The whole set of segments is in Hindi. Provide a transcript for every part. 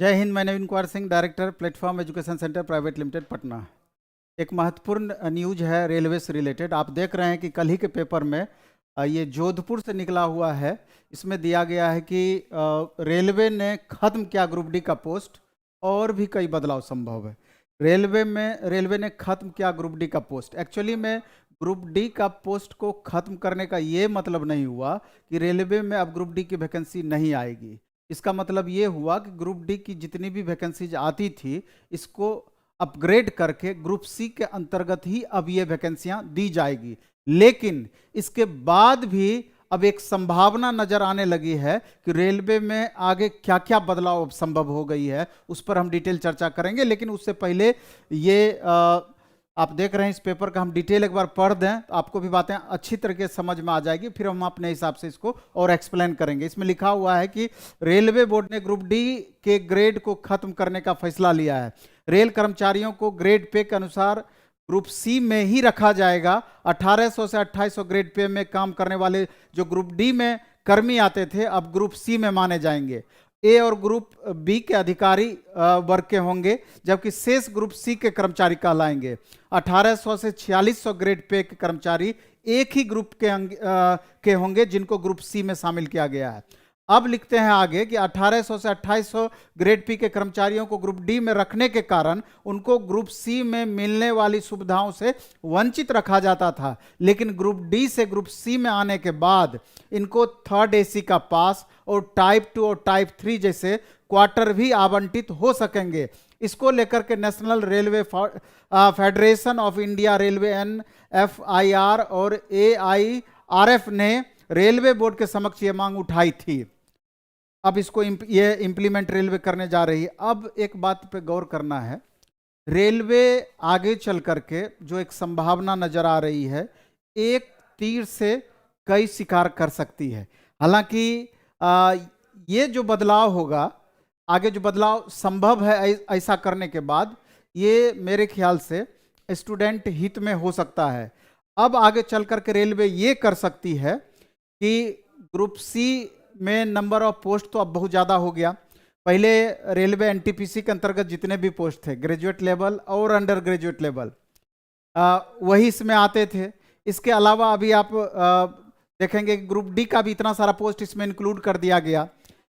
जय हिंद। मैं Naveen Kumar Singh, director platform education centre private limited Patna. एक महत्वपूर्ण न्यूज है रेलवे से रिलेटेड। आप देख रहे हैं कि कल ही के पेपर में ये जोधपुर से निकला हुआ है। इसमें दिया गया है कि रेलवे ने खत्म किया ग्रुप डी का पोस्ट और भी कई बदलाव संभव है। रेलवे ने खत्म किया ग्रुप डी का पोस्ट। एक्चुअली में ग्रुप डी का पोस्ट को खत्म करने का ये मतलब नहीं हुआ कि रेलवे में अब ग्रुप डी की वैकेंसी नहीं आएगी। इसका मतलब ये हुआ कि ग्रुप डी की जितनी भी वैकेंसीज आती थी, इसको अपग्रेड करके ग्रुप सी के अंतर्गत ही अब ये वैकेंसियां दी जाएगी। लेकिन इसके बाद भी अब एक संभावना नजर आने लगी है कि रेलवे में आगे क्या क्या बदलाव अब संभव हो गई है, उस पर हम डिटेल चर्चा करेंगे। लेकिन उससे पहले ये आप देख रहे हैं इस पेपर का हम डिटेल एक बार पढ़ दें तो आपको भी बातें अच्छी तरीके से समझ में आ जाएगी, फिर हम अपने हिसाब से इसको और एक्सप्लेन करेंगे। इसमें लिखा हुआ है कि रेलवे बोर्ड ने ग्रुप डी के ग्रेड को खत्म करने का फैसला लिया है। रेल कर्मचारियों को ग्रेड पे के अनुसार ग्रुप सी में ही रखा जाएगा। 1800 से 2800 ग्रेड पे में काम करने वाले जो ग्रुप डी में कर्मी आते थे, अब ग्रुप सी में माने जाएंगे। ए और ग्रुप बी के अधिकारी वर्ग के होंगे, जबकि शेष ग्रुप सी के कर्मचारी कहलाएंगे। 1800 से 4600 ग्रेड पे के कर्मचारी एक ही ग्रुप के होंगे, जिनको ग्रुप सी में शामिल किया गया है। अब लिखते हैं आगे कि 1800 से 2800 ग्रेड पी के कर्मचारियों को ग्रुप डी में रखने के कारण उनको ग्रुप सी में मिलने वाली सुविधाओं से वंचित रखा जाता था। लेकिन ग्रुप डी से ग्रुप सी में आने के बाद इनको थर्ड एसी का पास और टाइप 2 और टाइप 3 जैसे क्वार्टर भी आवंटित हो सकेंगे। इसको लेकर के national railway federation of India, railway NFIR और AIRF ने रेलवे बोर्ड के समक्ष ये मांग उठाई थी। अब इसको ये इंप्लीमेंट रेलवे करने जा रही है। अब एक बात पे गौर करना है, रेलवे आगे चल करके जो एक संभावना नजर आ रही है, एक तीर से कई शिकार कर सकती है। हालांकि ये जो बदलाव होगा, आगे जो बदलाव संभव है ऐसा करने के बाद, ये मेरे ख्याल से स्टूडेंट हित में हो सकता है। अब आगे चल करके रेलवे ये कर सकती है कि ग्रुप सी में नंबर ऑफ पोस्ट तो अब बहुत ज़्यादा हो गया। पहले रेलवे NTPC के अंतर्गत जितने भी पोस्ट थे, ग्रेजुएट लेवल और अंडर ग्रेजुएट लेवल, वही इसमें आते थे। इसके अलावा अभी आप देखेंगे ग्रुप डी का भी इतना सारा पोस्ट इसमें इंक्लूड कर दिया गया।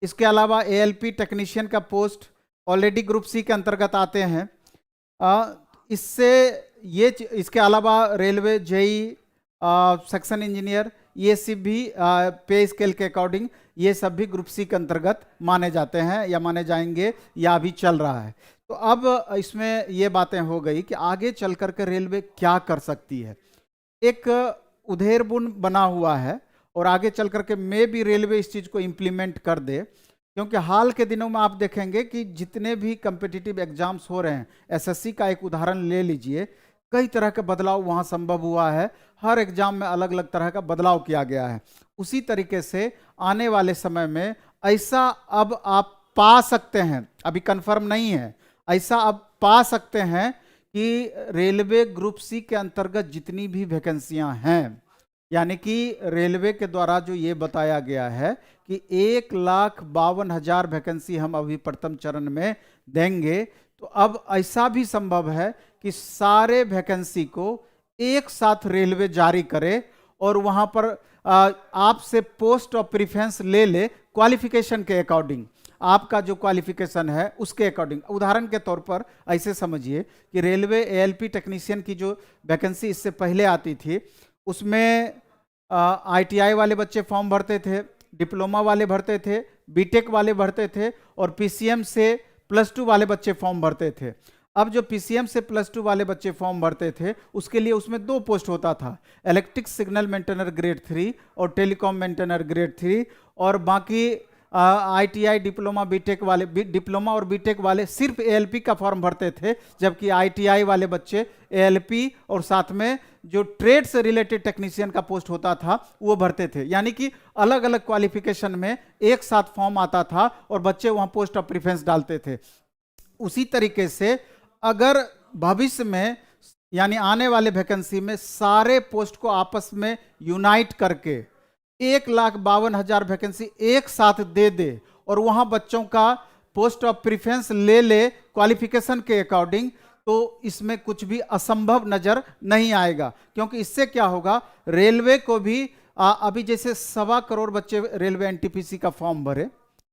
इसके अलावा ALP टेक्नीशियन का पोस्ट ऑलरेडी ग्रुप सी के अंतर्गत आते हैं। इसके अलावा रेलवे JEE, सेक्शन इंजीनियर, ये सब भी पे स्केल के अकॉर्डिंग ये सब भी ग्रुप सी के अंतर्गत माने जाते हैं या माने जाएंगे या अभी चल रहा है। तो अब इसमें ये बातें हो गई कि आगे चल करके रेलवे क्या कर सकती है। एक उधेड़बुन बना हुआ है और आगे चल करके मे भी रेलवे इस चीज़ को इम्प्लीमेंट कर दे, क्योंकि हाल के दिनों में आप देखेंगे कि जितने भी कम्पिटिटिव एग्जाम्स हो रहे हैं, SSC का एक उदाहरण ले लीजिए, कई तरह के बदलाव वहाँ संभव हुआ है। हर एग्जाम में अलग अलग तरह का बदलाव किया गया है। उसी तरीके से आने वाले समय में ऐसा अब आप पा सकते हैं, अभी कंफर्म नहीं है, ऐसा अब पा सकते हैं कि रेलवे ग्रुप सी के अंतर्गत जितनी भी वैकेंसियां हैं, यानी कि रेलवे के द्वारा जो ये बताया गया है कि 1,52,000 वैकेंसी हम अभी प्रथम चरण में देंगे, तो अब ऐसा भी संभव है कि सारे वैकेंसी को एक साथ रेलवे जारी करे और वहां पर आपसे पोस्ट ऑफ प्रेफरेंस ले ले क्वालिफिकेशन के अकॉर्डिंग, आपका जो क्वालिफिकेशन है उसके अकॉर्डिंग। उदाहरण के तौर पर ऐसे समझिए कि रेलवे ALP टेक्नीशियन की जो वैकेंसी इससे पहले आती थी, उसमें ITI वाले बच्चे फॉर्म भरते थे, डिप्लोमा वाले भरते थे, BTech वाले भरते थे और PCM से +2 वाले बच्चे फॉर्म भरते थे। अब जो PCM से +2 वाले बच्चे फॉर्म भरते थे, उसके लिए उसमें 2 पोस्ट होता था, इलेक्ट्रिक सिग्नल मेंटेनर ग्रेड 3 और टेलीकॉम मेंटेनर ग्रेड 3, और बाकी ITI डिप्लोमा और BTech वाले सिर्फ ALP का फॉर्म भरते थे, जबकि ITI वाले बच्चे ALP और साथ में जो ट्रेड से रिलेटेड टेक्नीशियन का पोस्ट होता था वो भरते थे। यानी कि अलग अलग क्वालिफिकेशन में एक साथ फॉर्म आता था और बच्चे वहां पोस्ट ऑफ प्रेफरेंस डालते थे। उसी तरीके से अगर भविष्य में, यानी आने वाले वैकेंसी में, सारे पोस्ट को आपस में यूनाइट करके 1,52,000 वैकेंसी एक साथ दे दे और वहां बच्चों का पोस्ट ऑफ प्रिफरेंस ले ले क्वालिफिकेशन के अकॉर्डिंग, तो इसमें कुछ भी असंभव नजर नहीं आएगा। क्योंकि इससे क्या होगा, रेलवे को भी अभी जैसे 1.25 करोड़ बच्चे रेलवे एनटीपीसी का फॉर्म भरे,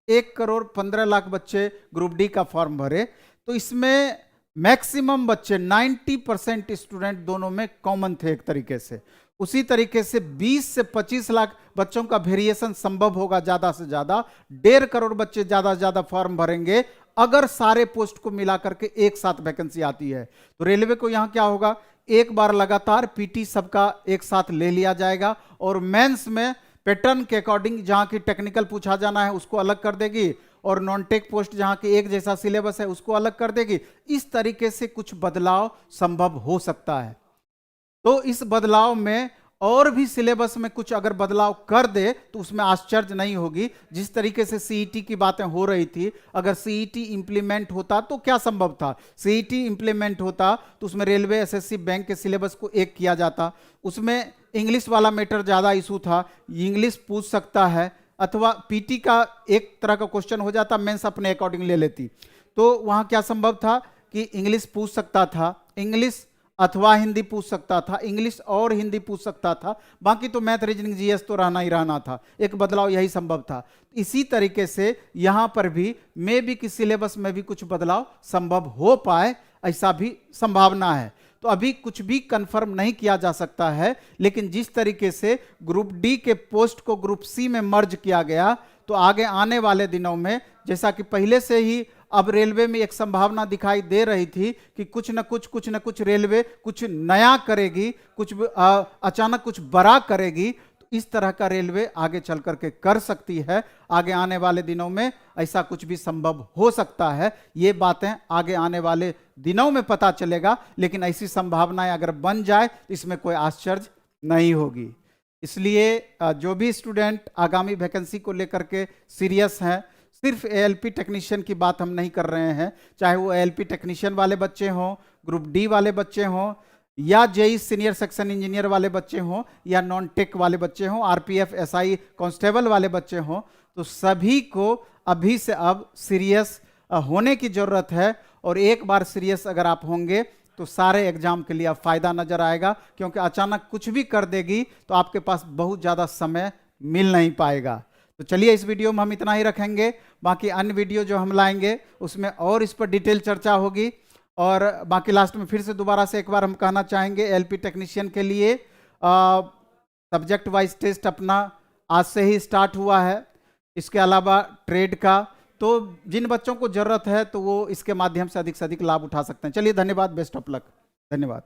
1,15,00,000 बच्चे ग्रुप डी का फॉर्म भरे, तो इसमें मैक्सिमम बच्चे 90% स्टूडेंट दोनों में कॉमन थे एक तरीके से। उसी तरीके से 20 से 25 लाख बच्चों का वेरिएशन संभव होगा ज्यादा से ज्यादा। 1.5 करोड़ बच्चे ज्यादा से ज्यादा फॉर्म भरेंगे अगर सारे पोस्ट को मिलाकर के एक साथ वैकेंसी आती है। तो रेलवे को यहां क्या होगा, एक बार लगातार पीटी सबका एक साथ ले लिया जाएगा और मेंस में पैटर्न के अकॉर्डिंग जहां की टेक्निकल पूछा जाना है उसको अलग कर देगी और नॉन टेक पोस्ट जहां की एक जैसा सिलेबस है उसको अलग कर देगी। इस तरीके से कुछ बदलाव संभव हो सकता है। तो इस बदलाव में और भी सिलेबस में कुछ अगर बदलाव कर दे तो उसमें आश्चर्य नहीं होगी। जिस तरीके से सीईटी की बातें हो रही थी, अगर सीईटी इंप्लीमेंट होता तो क्या संभव था, सीईटी इंप्लीमेंट होता तो उसमें रेलवे एसएससी बैंक के सिलेबस को एक किया जाता, उसमें इंग्लिश वाला मैटर ज्यादा इशू था, इंग्लिश पूछ सकता है, अथवा पीटी का एक तरह का क्वेश्चन हो जाता, मेंस अपने अकॉर्डिंग ले लेती। तो वहां क्या संभव था कि इंग्लिश पूछ सकता था, इंग्लिश अथवा हिंदी पूछ सकता था, इंग्लिश और हिंदी पूछ सकता था, बाकी तो मैथ रीजनिंग जीएस तो रहना ही रहना था। एक बदलाव यही संभव था। इसी तरीके से यहां पर भी मे बी कि सिलेबस में भी कुछ बदलाव संभव हो पाए, ऐसा भी संभावना है। तो अभी कुछ भी कंफर्म नहीं किया जा सकता है, लेकिन जिस तरीके से ग्रुप डी के पोस्ट को ग्रुप सी में मर्ज किया गया, तो आगे आने वाले दिनों में, जैसा कि पहले से ही अब रेलवे में एक संभावना दिखाई दे रही थी कि कुछ न कुछ रेलवे कुछ नया करेगी, कुछ अचानक कुछ बड़ा करेगी, तो इस तरह का रेलवे आगे चल करके कर सकती है। आगे आने वाले दिनों में ऐसा कुछ भी संभव हो सकता है। ये बातें आगे आने वाले दिनों में पता चलेगा, लेकिन ऐसी संभावनाएं अगर बन जाए तो इसमें कोई आश्चर्य नहीं होगी। इसलिए जो भी स्टूडेंट आगामी वैकेंसी को लेकर के सीरियस हैं, सिर्फ एएलपी टेक्नीशियन की बात हम नहीं कर रहे हैं, चाहे वो एएलपी टेक्नीशियन वाले बच्चे हों, ग्रुप डी वाले बच्चे हों, या जेई सीनियर सेक्शन इंजीनियर वाले बच्चे हों, या नॉन टेक वाले बच्चे हों, आरपीएफ एसआई कांस्टेबल वाले बच्चे हों, तो सभी को अभी से अब सीरियस होने की जरूरत है। और एक बार सीरियस अगर आप होंगे तो सारे एग्जाम के लिए अब फायदा नजर आएगा, क्योंकि अचानक कुछ भी कर देगी तो आपके पास बहुत ज़्यादा समय मिल नहीं पाएगा। तो चलिए इस वीडियो में हम इतना ही रखेंगे, बाकी अन्य वीडियो जो हम लाएंगे उसमें और इस पर डिटेल चर्चा होगी। और बाकी लास्ट में फिर से दोबारा से एक बार हम कहना चाहेंगे, एलपी टेक्नीशियन के लिए सब्जेक्ट वाइज टेस्ट अपना आज से ही स्टार्ट हुआ है। इसके अलावा ट्रेड का, तो जिन बच्चों को जरूरत है तो वो इसके माध्यम से अधिक लाभ उठा सकते हैं। चलिए धन्यवाद, बेस्ट ऑफ लक, धन्यवाद।